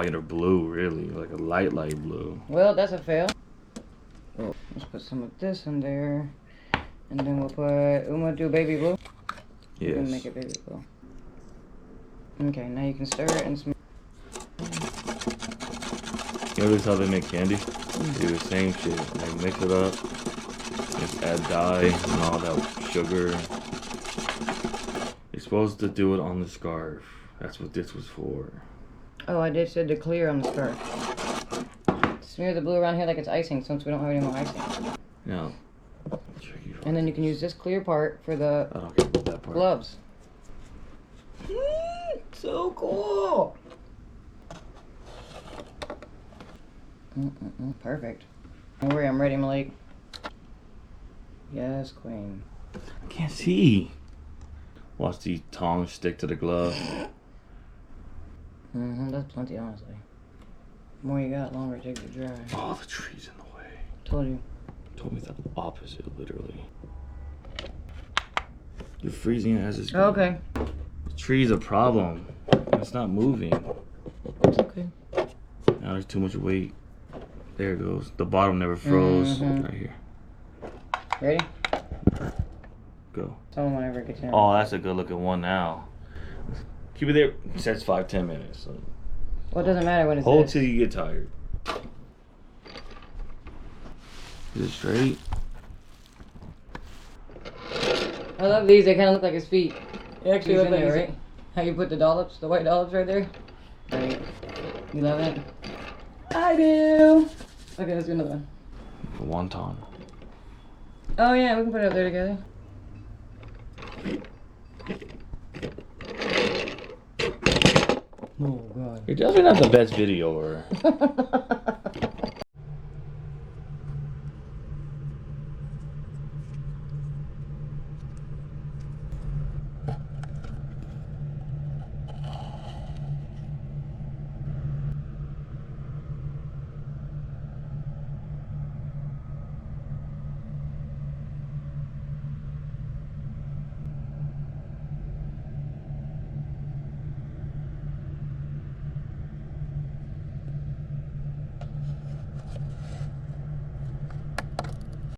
Lighter blue, really, like a light blue. Well, that's a fail. Oh, let's put some of this in there, and then we'll put. We want to do baby blue. Yes. We're gonna make it baby blue. Okay, now you can stir it and smell. You notice how they make candy? They do the same shit. They mix it up, just add dye and all that sugar. You're supposed to do it on the scarf. That's what this was for. Oh, I did said to clear on the scarf. Smear the blue around here like it's icing, since we don't have any more icing. Now, and then you can use this clear part for the I don't care about that part. gloves. So cool! Perfect. Don't worry, I'm ready, Malik. Yes, queen. I can't see. Watch the tongs stick to the glove. That's plenty, honestly. The more you got, longer it takes to dry. Oh, the tree's in the way. Told you. Told me the opposite, literally. You're freezing it as it's Oh, okay. The tree's a problem. It's not moving. It's okay. Now there's too much weight. There it goes. The bottom never froze. Right here. Ready? Go. Someone whenever it gets in. Oh, that's a good looking one now. Keep it there. It says 5-10 minutes. So. Well, it doesn't matter when it's Hold till you get tired. Is it straight? I love these. They kind of look like his feet. They actually look like right? How you put the dollops, the white dollops right there? Right. You love it? I do. Okay, let's do another one. A wonton. Oh yeah, we can put it up there together. Oh god. You're definitely not the best videoer.